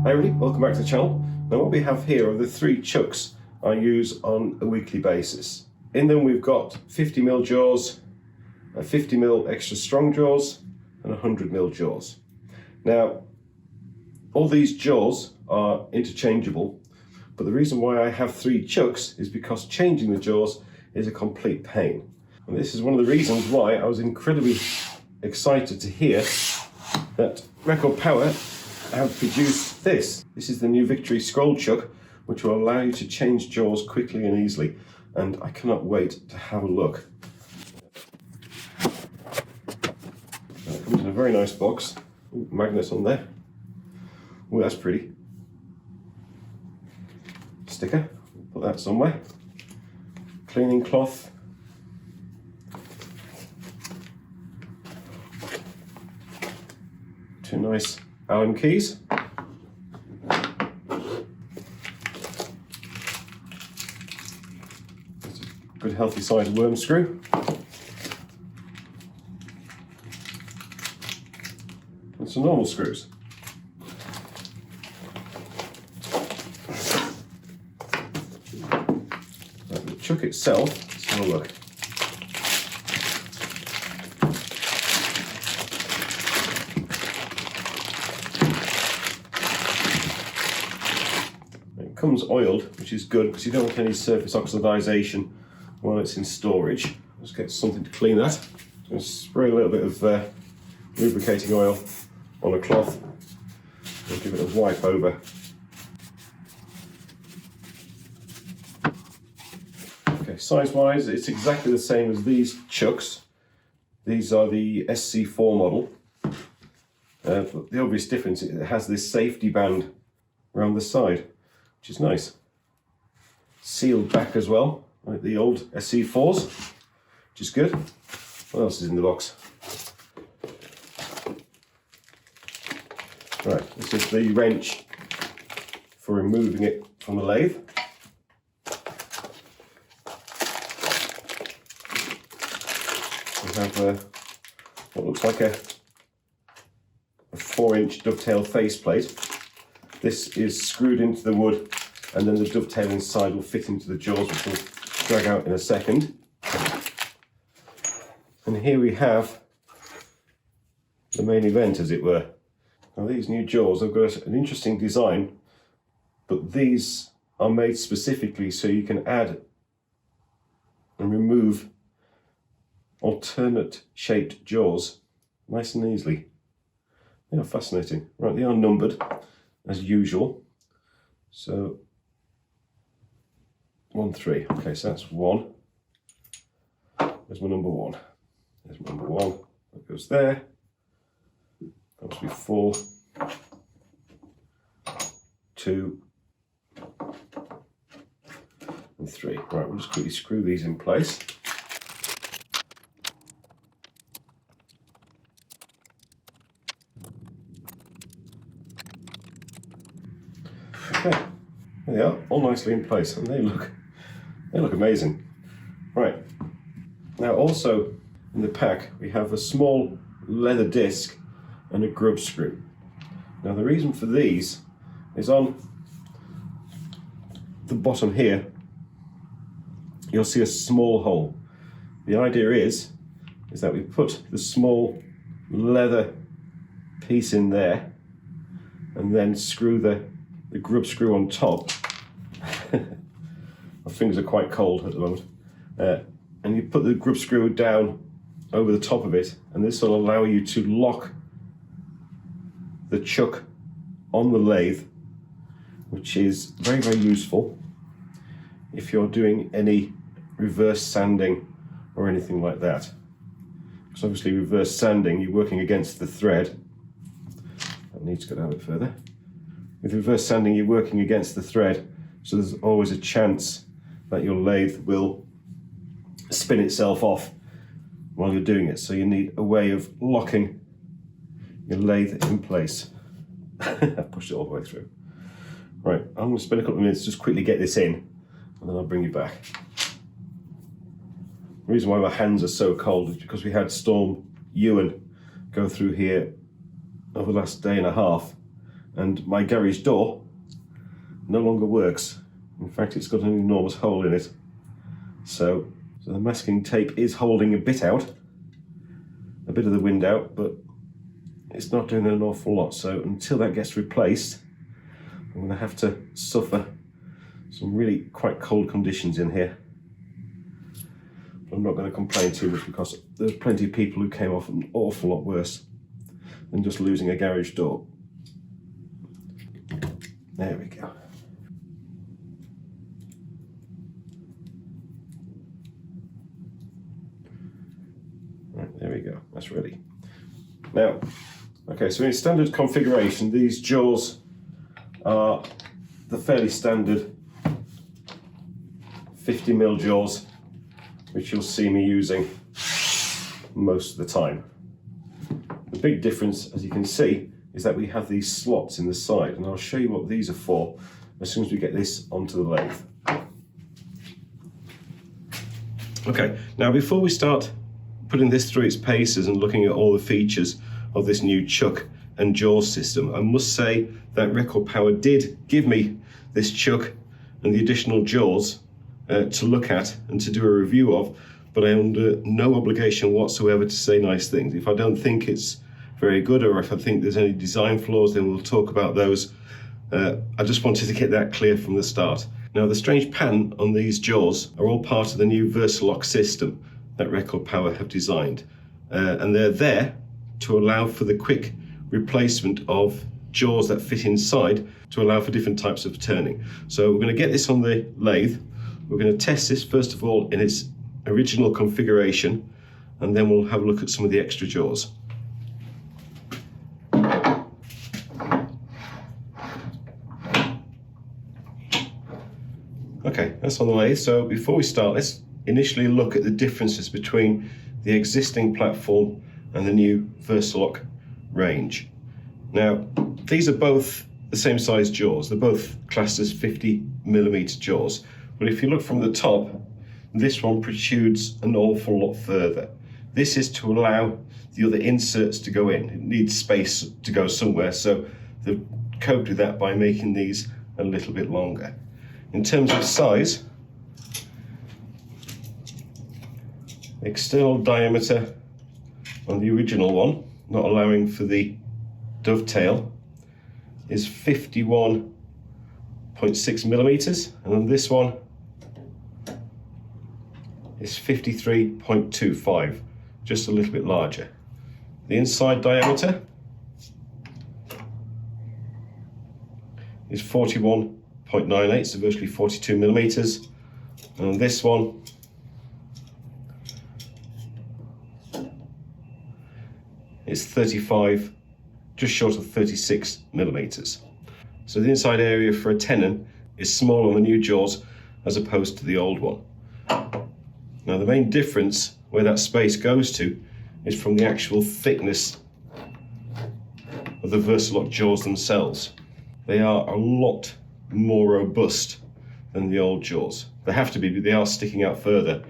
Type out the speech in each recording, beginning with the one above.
Hi everybody, welcome back to the channel. Now what we have here are the 3 chucks I use on a weekly basis. In them we've got 50mm jaws, 50mm extra strong jaws and 100mm jaws. Now all these jaws are interchangeable, but the reason why I have 3 chucks is because changing the jaws is a complete pain. And this is one of the reasons why I was incredibly excited to hear that Record Power have produced this. This is the new Victory Scroll Chuck, which will allow you to change jaws quickly and easily. And I cannot wait to have a look. It comes in a very nice box. Ooh, magnet on there. Oh, that's pretty. Sticker, put that somewhere. Cleaning cloth. Two nice Allen keys. That's a good healthy sized worm screw. And some normal screws. Now, the chuck itself, let's have a look. Comes oiled, which is good because you don't want any surface oxidization while it's in storage. Let's get something to clean that. Just spray a little bit of lubricating oil on a cloth and give it a wipe over. Okay, size-wise, it's exactly the same as these chucks. These are the SC4 model. But the obvious difference, it has this safety band around the side, which is nice. Sealed back as well, like the old SC4s, which is good. What else is in the box? Right, this is the wrench for removing it from the lathe. We have what looks like a 4-inch dovetail faceplate. This is screwed into the wood, and then the dovetail inside will fit into the jaws, which will drag out in a second. And here we have the main event, as it were. Now these new jaws have got an interesting design, but these are made specifically so you can add and remove alternate shaped jaws nice and easily. They are fascinating. Right, they are numbered as usual. So 1, 3. Okay, so that's 1. There's my number 1. There's my number 1. That goes there. That must be 4, 2, and 3. Right, we'll just quickly screw these in place. Okay, there they are, all nicely in place, and they look amazing. Right, now also in the pack we have a small leather disc and a grub screw. Now the reason for these is on the bottom here you'll see a small hole. The idea is that we put the small leather piece in there and then screw the grub screw on top. My fingers are quite cold at the moment. And you put the grub screw down over the top of it, and this will allow you to lock the chuck on the lathe, which is very, very useful if you're doing any reverse sanding or anything like that. Because obviously reverse sanding, you're working against the thread. That needs to go down a bit further. With reverse sanding, you're working against the thread, so there's always a chance that your lathe will spin itself off while you're doing it. So you need a way of locking your lathe in place. I've pushed it all the way through. Right, I'm going to spend a couple of minutes just quickly get this in, and then I'll bring you back. The reason why my hands are so cold is because we had Storm Ewan go through here over the last day and a half, and my garage door no longer works. In fact, it's got an enormous hole in it. So the masking tape is holding a bit out, a bit of the wind out, but it's not doing an awful lot. So until that gets replaced, I'm going to have to suffer some really quite cold conditions in here. But I'm not going to complain too much because there's plenty of people who came off an awful lot worse than just losing a garage door. There we go. Right, there we go, that's ready. Now, okay, so in standard configuration, these jaws are the fairly standard 50mm jaws, which you'll see me using most of the time. The big difference, as you can see, is that we have these slots in the side, and I'll show you what these are for as soon as we get this onto the lathe. Okay, now before we start putting this through its paces and looking at all the features of this new chuck and jaw system, I must say that Record Power did give me this chuck and the additional jaws to look at and to do a review of, but I'm under no obligation whatsoever to say nice things. If I don't think it's very good, or if I think there's any design flaws, then we'll talk about those. I just wanted to get that clear from the start. Now, the strange pattern on these jaws are all part of the new Versalock system that Record Power have designed, and they're there to allow for the quick replacement of jaws that fit inside to allow for different types of turning. So we're going to get this on the lathe. We're going to test this first of all in its original configuration, and then we'll have a look at some of the extra jaws. Okay, that's on the lathe. So before we start, let's initially look at the differences between the existing platform and the new Versalock range. Now, these are both the same size jaws. They're both classed as 50mm jaws. But if you look from the top, this one protrudes an awful lot further. This is to allow the other inserts to go in. It needs space to go somewhere, so they've coped with that by making these a little bit longer. In terms of size, the external diameter on the original one, not allowing for the dovetail, is 51.6mm, and on this one is 53.25, just a little bit larger. The inside diameter is 41.98, so virtually 42mm, and on this one is 35, just short of 36mm. So the inside area for a tenon is small on the new jaws as opposed to the old one. Now, the main difference where that space goes to is from the actual thickness of the Versalock jaws themselves. They are a lot more robust than the old jaws. They have to be, they are sticking out further,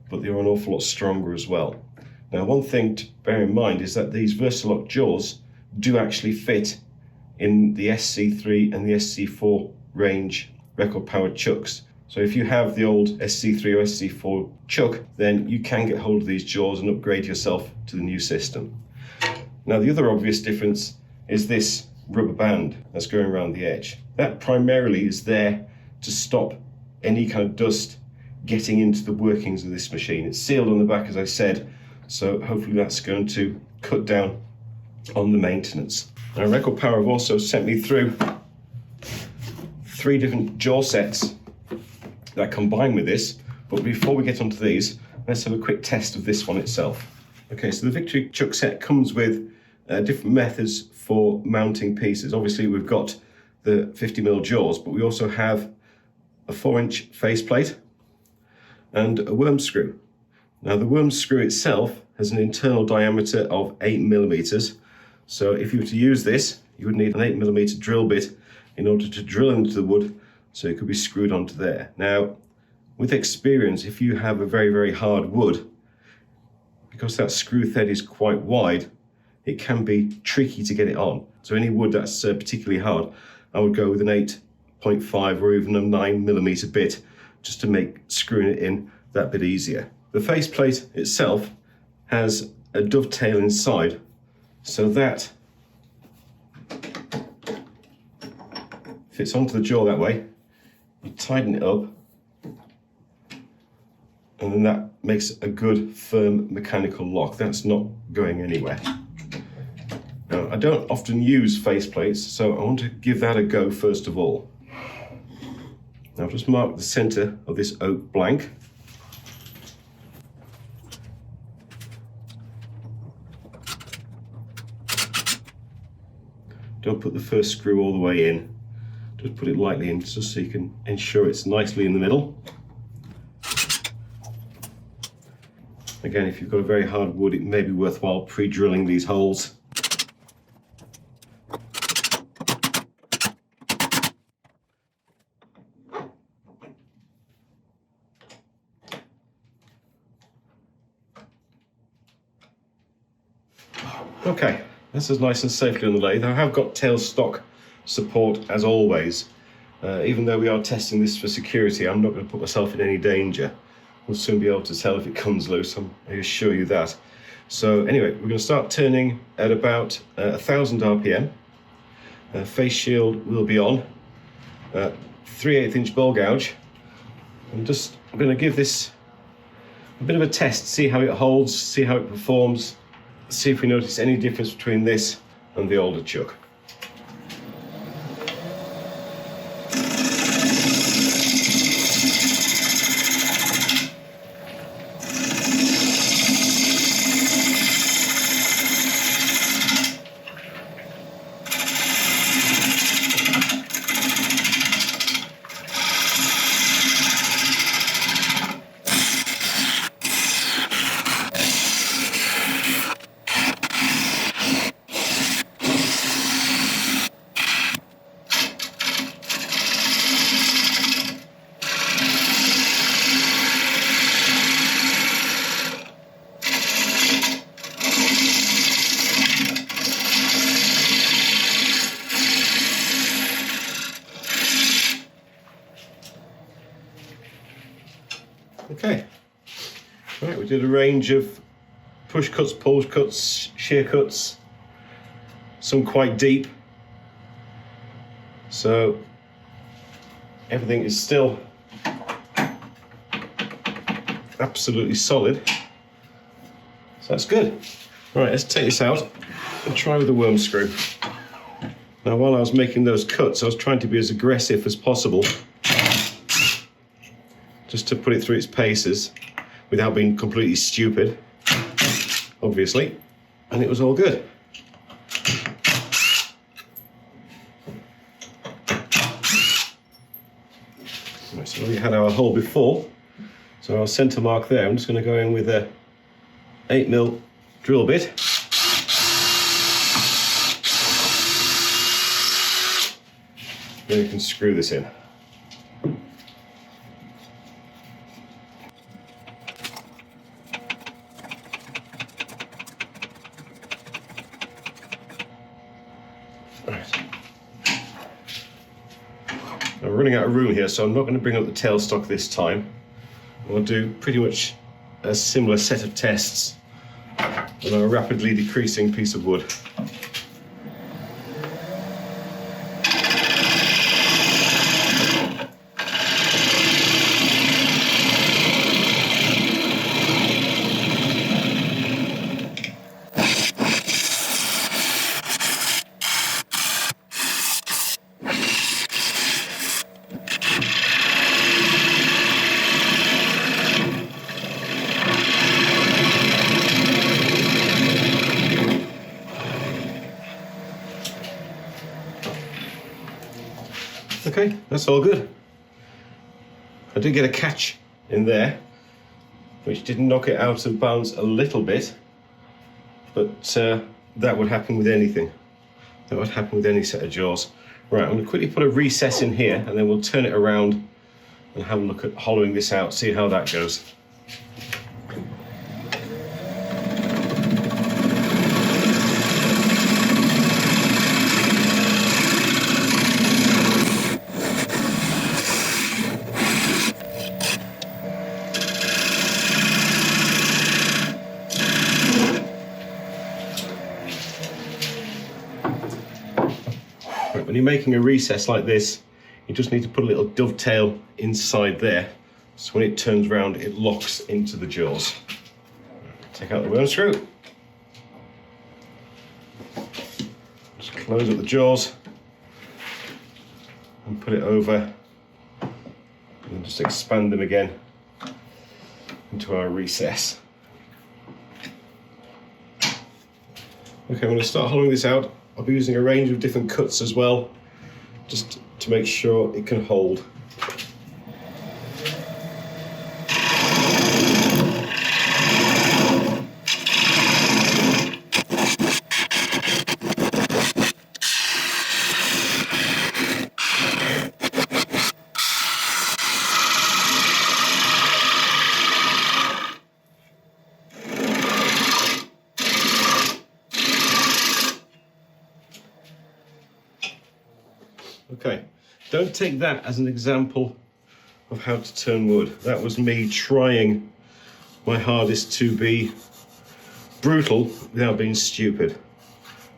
but they are an awful lot stronger as well. Now, one thing to bear in mind is that these Versalock jaws do actually fit in the SC3 and the SC4 range Record Power chucks. So if you have the old SC3 or SC4 chuck, then you can get hold of these jaws and upgrade yourself to the new system. Now, the other obvious difference is this rubber band that's going around the edge. That primarily is there to stop any kind of dust getting into the workings of this machine. It's sealed on the back, as I said, so hopefully that's going to cut down on the maintenance. Now, Record Power have also sent me through 3 different jaw sets that combine with this, but before we get onto these, let's have a quick test of this one itself. Okay, so the Victory chuck set comes with different methods for mounting pieces. Obviously, we've got the 50mm jaws, but we also have a 4-inch faceplate and a worm screw. Now, the worm screw itself has an internal diameter of 8mm, so if you were to use this, you would need an 8mm drill bit in order to drill into the wood, so it could be screwed onto there. Now, with experience, if you have a very, very hard wood, because that screw thread is quite wide, it can be tricky to get it on. So any wood that's particularly hard, I would go with an 8.5 or even a 9mm bit, just to make screwing it in that bit easier. The faceplate itself has a dovetail inside, so that fits onto the jaw that way. You tighten it up, and then that makes a good firm mechanical lock. That's not going anywhere. Now, I don't often use faceplates, so I want to give that a go first of all. Now I've just marked the center of this oak blank. Don't put the first screw all the way in. Just put it lightly in, just so you can ensure it's nicely in the middle. Again, if you've got a very hard wood, it may be worthwhile pre-drilling these holes. Okay, this is nice and safely on the lathe. I have got tailstock support as always. Even though we are testing this for security, I'm not going to put myself in any danger. We'll soon be able to tell if it comes loose, I assure you that. So anyway, we're going to start turning at about 1000 RPM. Face shield will be on. 3/8 inch bowl gouge. I'm going to give this a bit of a test, see how it holds, see how it performs, see if we notice any difference between this and the older chuck. Okay, right, we did a range of push cuts, pull cuts, shear cuts, some quite deep. So everything is still absolutely solid. So that's good. Right, let's take this out and try with the worm screw. Now, while I was making those cuts, I was trying to be as aggressive as possible, just to put it through its paces without being completely stupid, obviously, and it was all good. Right, so we had our hole before, so our centre mark there, I'm just going to go in with a 8mm drill bit. Then you can screw this in. I'm running out of room here, so I'm not going to bring up the tailstock this time. I'll do pretty much a similar set of tests on a rapidly decreasing piece of wood. Okay, that's all good. I did get a catch in there, which did knock it out of balance a little bit, but that would happen with anything. That would happen with any set of jaws. Right, I'm going to quickly put a recess in here, and then we'll turn it around and have a look at hollowing this out, see how that goes. When you're making a recess like this, you just need to put a little dovetail inside there, so when it turns round, it locks into the jaws. Take out the worm screw. Just close up the jaws and put it over, and just expand them again into our recess. Okay, I'm going to start hollowing this out. I'll be using a range of different cuts as well, just to make sure it can hold. Okay, don't take that as an example of how to turn wood. That was me trying my hardest to be brutal without being stupid.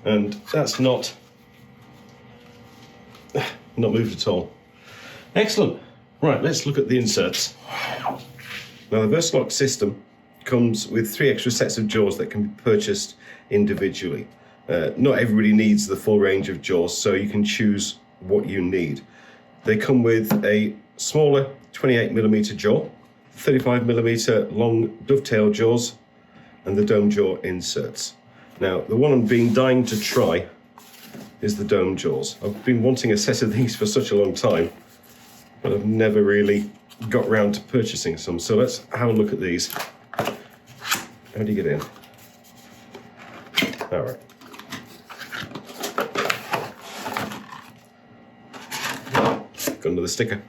And that's not moved at all. Excellent. Right, let's look at the inserts. Now, the Versalock system comes with 3 extra sets of jaws that can be purchased individually. Not everybody needs the full range of jaws, so you can choose what you need. They come with a smaller 28mm jaw, 35mm long dovetail jaws, and the dome jaw inserts. Now, the one I'm dying to try is the dome jaws. I've been wanting a set of these for such a long time, but I've never really got round to purchasing some. So let's have a look at these. How do you get in? All right. Got another sticker.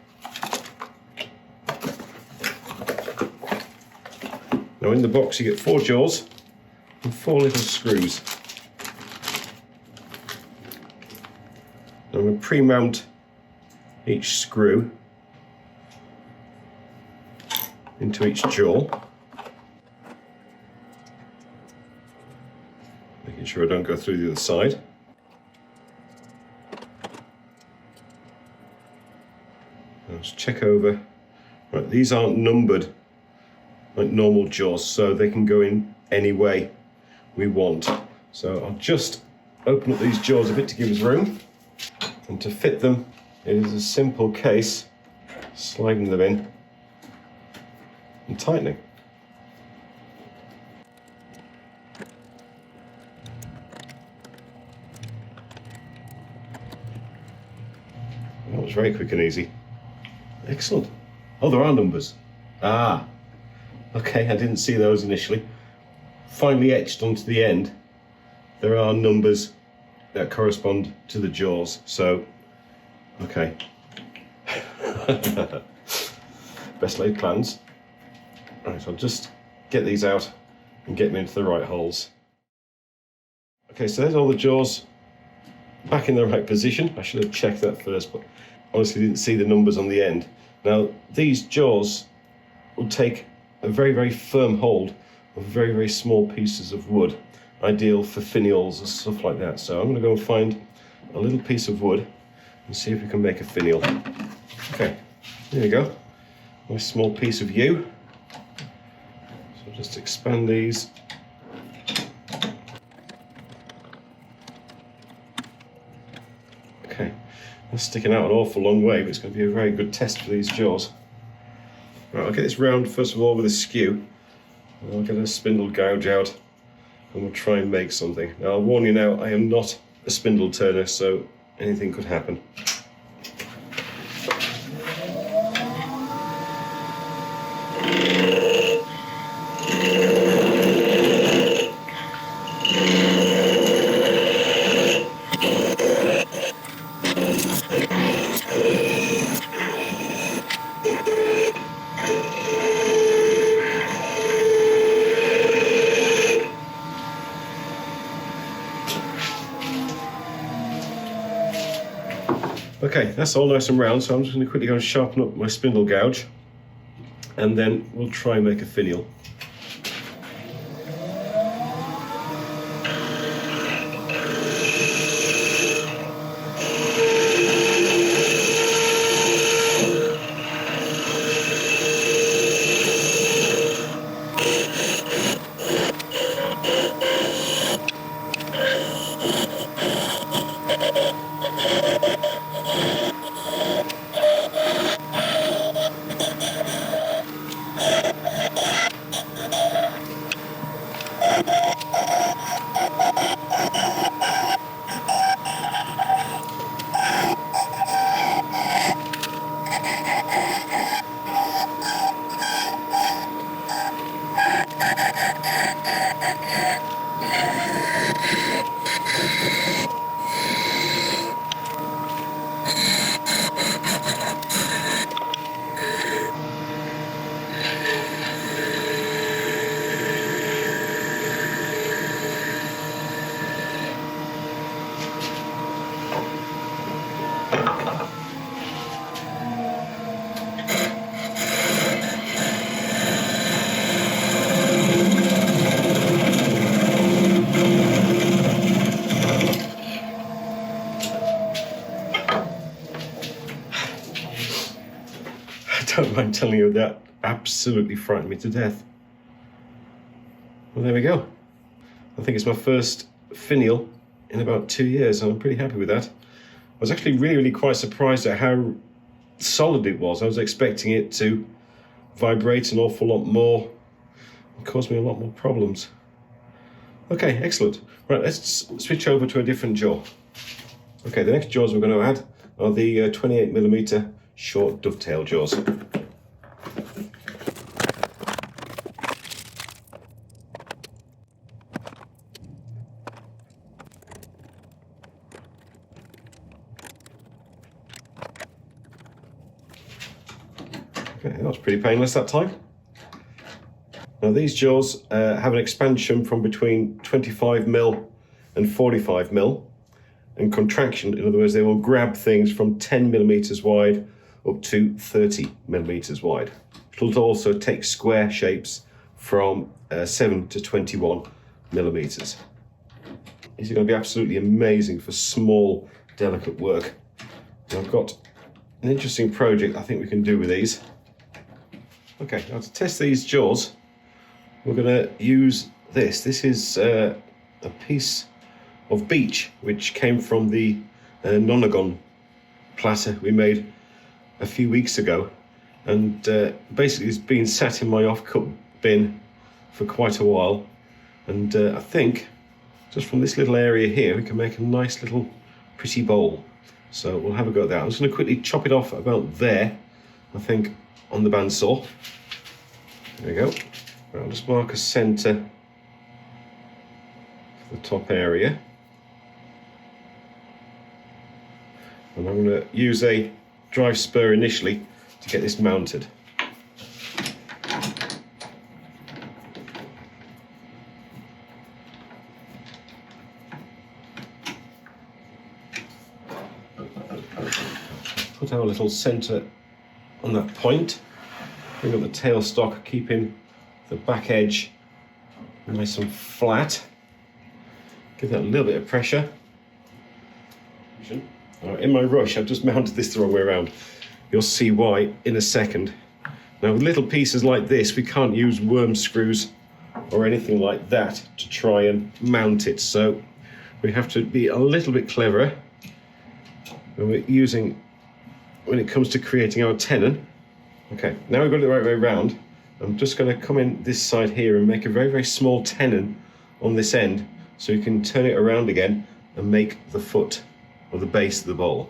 Now in the box you get 4 jaws and 4 little screws. Now I'm going to pre-mount each screw into each jaw, making sure I don't go through the other side. Let's check over. Right, these aren't numbered like normal jaws, so they can go in any way we want. So I'll just open up these jaws a bit to give us room, and to fit them, it is a simple case sliding them in and tightening. That was very quick and easy. Excellent. Oh, there are numbers. Ah, okay, I didn't see those initially. Finely etched onto the end, there are numbers that correspond to the jaws. So, okay. Best laid plans. Right, so I'll just get these out and get them into the right holes. Okay, so there's all the jaws back in the right position. I should have checked that first, but honestly didn't see the numbers on the end. Now, these jaws will take a very, very firm hold of very, very small pieces of wood, ideal for finials and stuff like that. So I'm going to go and find a little piece of wood and see if we can make a finial. Okay, there we go. Nice small piece of yew. So just expand these. Okay, that's sticking out an awful long way, but it's going to be a very good test for these jaws. Right, I'll get this round first of all with a skew. I'll get a spindle gouge out and we'll try and make something. Now I'll warn you now, I am not a spindle turner, so anything could happen. Okay, that's all nice and round, so I'm just going to quickly go and sharpen up my spindle gouge, and then we'll try and make a finial. Don't mind telling you, that absolutely frightened me to death. Well, there we go. I think it's my first finial in about 2 years, and I'm pretty happy with that. I was actually really quite surprised at how solid it was. I was expecting it to vibrate an awful lot more and cause me a lot more problems. Okay, excellent. Right, let's switch over to a different jaw. Okay, the next jaws we're going to add are the 28mm short dovetail jaws. Okay, that was pretty painless that time. Now these jaws have an expansion from between 25mm and 45mm, and contraction, in other words, they will grab things from 10mm wide up to 30mm wide. It'll also take square shapes from 7 to 21mm. These are going to be absolutely amazing for small, delicate work. And I've got an interesting project I think we can do with these. Okay, now to test these jaws, we're going to use this. This is a piece of beech which came from the nonagon platter we made a few weeks ago, and basically it's been sat in my off-cut bin for quite a while, and I think just from this little area here we can make a nice little pretty bowl. So we'll have a go at that. I'm just going to quickly chop it off about there, I think, on the bandsaw. There we go. I'll just mark a centre for the top area. And I'm going to use a drive spur initially to get this mounted. Put our little centre on that point. Bring up the tailstock, keeping the back edge nice and flat. Give that a little bit of pressure. Right, in my rush, I've just mounted this the wrong way around. You'll see why in a second. Now with little pieces like this, we can't use worm screws or anything like that to try and mount it. So we have to be a little bit cleverer when it comes to creating our tenon. Okay, now we've got it the right way around. I'm just going to come in this side here and make a very, very small tenon on this end, so you can turn it around again and make the foot or the base of the bowl.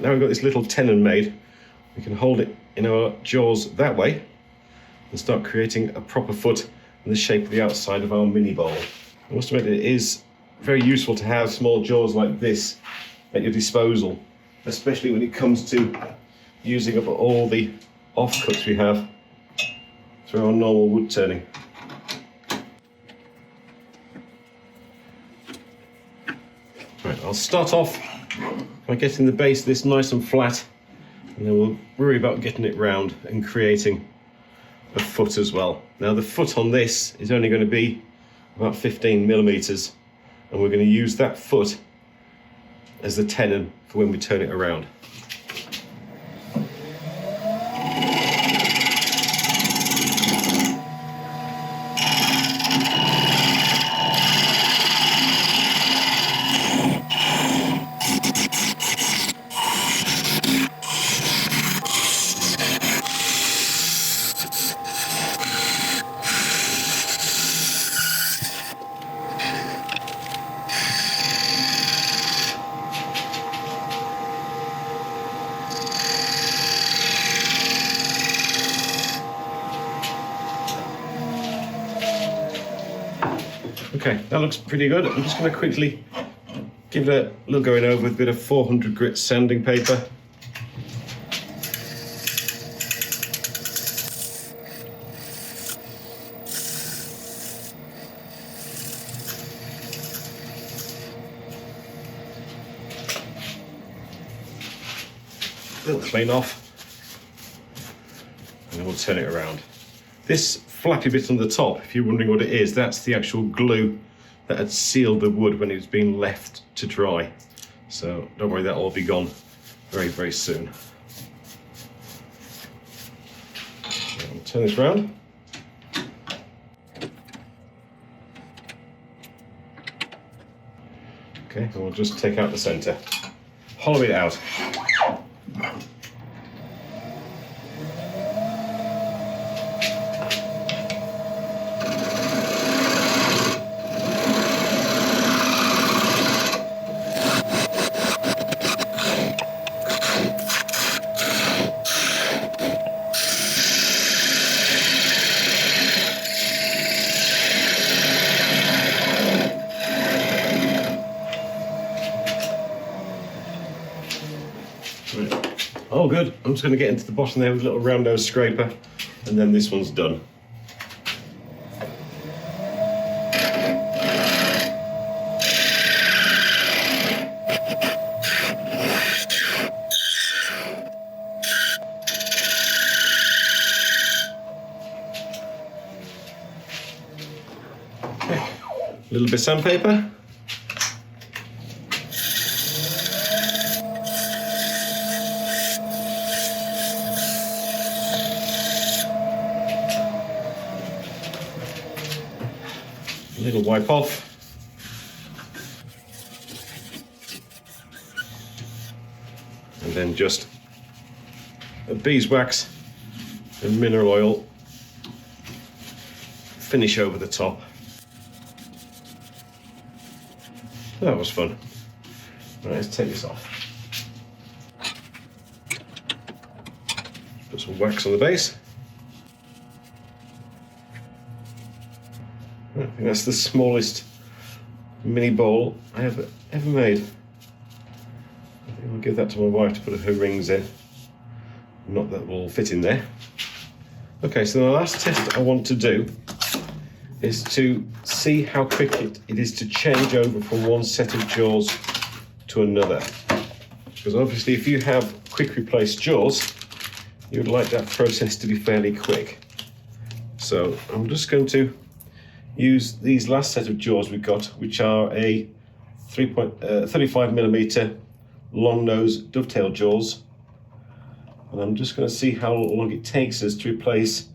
Now we've got this little tenon made, we can hold it in our jaws that way and start creating a proper foot in the shape of the outside of our mini bowl. I must admit, it is very useful to have small jaws like this at your disposal, especially when it comes to using up all the offcuts we have through our normal wood turning. Right, I'll start off by getting the base of this nice and flat, and then we'll worry about getting it round and creating a foot as well. Now the foot on this is only going to be about 15 millimeters, and we're going to use that foot as the tenon for when we turn it around. Okay, that looks pretty good. I'm just going to quickly give it a little going over with a bit of 400 grit sanding paper. Little clean off, and then we'll turn it around. This flappy bit on the top, if you're wondering what it is, that's the actual glue that had sealed the wood when it was being left to dry. So don't worry, that'll all be gone very, very soon. I'll turn this round. Okay, and we'll just take out the centre, hollow it out. Oh good, I'm just going to get into the bottom there with a little round nose scraper, and then this one's done. Okay. A little bit of sandpaper. A little wipe off. And then just a beeswax and mineral oil finish over the top. That was fun. Right, let's take this off. Put some wax on the base. I think that's the smallest mini bowl I have ever made. I think I'll give that to my wife to put her rings in. Not that will fit in there. Okay, so the last test I want to do is to see how quick it is to change over from one set of jaws to another. Because obviously if you have quick replace jaws, you would like that process to be fairly quick. So I'm just going to use these last set of jaws we've got, which are a 35mm long nose dovetail jaws. And I'm just going to see how long it takes us to replace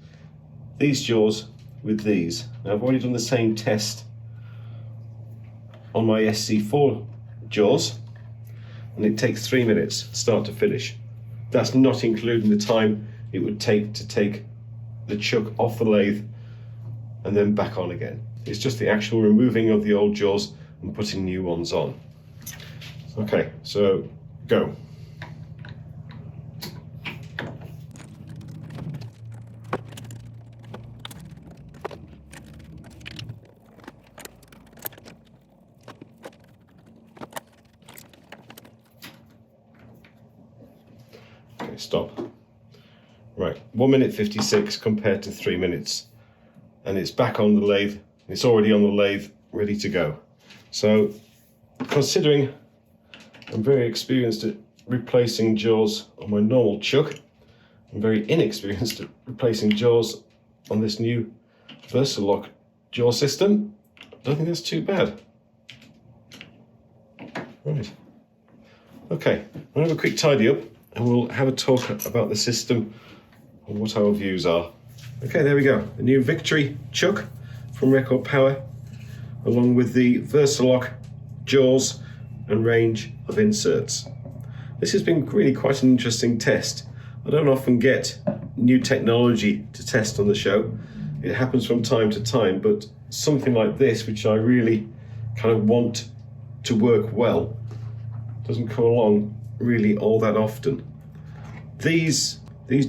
these jaws with these. Now I've already done the same test on my SC4 jaws, and it takes 3 minutes start to finish. That's not including the time it would take to take the chuck off the lathe and then back on again. It's just the actual removing of the old jaws and putting new ones on. Okay, so go. Okay, stop. Right, 1 minute 56 compared to 3 minutes. And it's back on the lathe. It's already on the lathe, ready to go. So, considering I'm very experienced at replacing jaws on my normal chuck. I'm very inexperienced at replacing jaws on this new Versalock jaw system. I don't think that's too bad. Right. Okay, I'm going to have a quick tidy up and we'll have a talk about the system and what our views are. Okay, there we go. The new Victory chuck from Record Power, along with the Versalock jaws and range of inserts. This has been really quite an interesting test. I don't often get new technology to test on the show. It happens from time to time, but something like this, which I really kind of want to work well, doesn't come along really all that often. These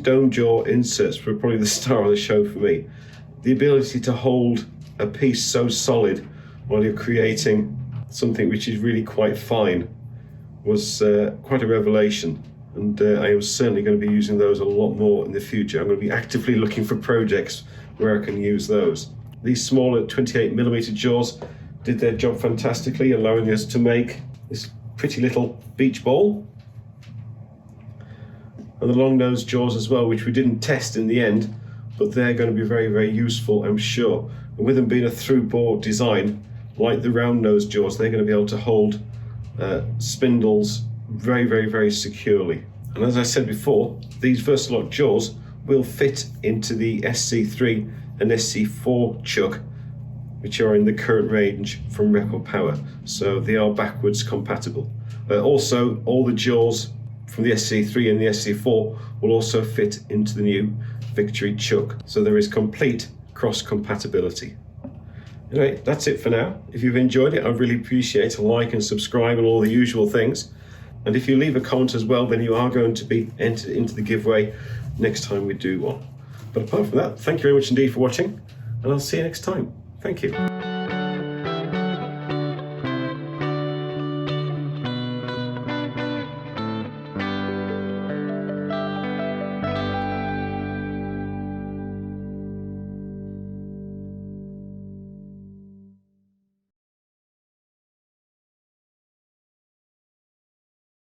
dome jaw inserts were probably the star of the show for me. The ability to hold a piece so solid while you're creating something which is really quite fine was quite a revelation, and I am certainly going to be using those a lot more in the future. I'm going to be actively looking for projects where I can use those. These smaller 28mm jaws did their job fantastically, allowing us to make this pretty little beach ball. And the long nose jaws as well, which we didn't test in the end, but they're going to be very, very useful, I'm sure. And with them being a through bore design, like the round nose jaws, they're going to be able to hold spindles very, very, very securely. And as I said before, these Versalock jaws will fit into the SC3 and SC4 chuck, which are in the current range from Record Power, so they are backwards compatible. Also, all the jaws from the SC3 and the SC4 will also fit into the new Victory chuck, so there is complete cross compatibility. Anyway, that's it for now. If you've enjoyed it, I'd really appreciate a like and subscribe and all the usual things. And if you leave a comment as well, then you are going to be entered into the giveaway next time we do one. But apart from that, thank you very much indeed for watching, and I'll see you next time. Thank you.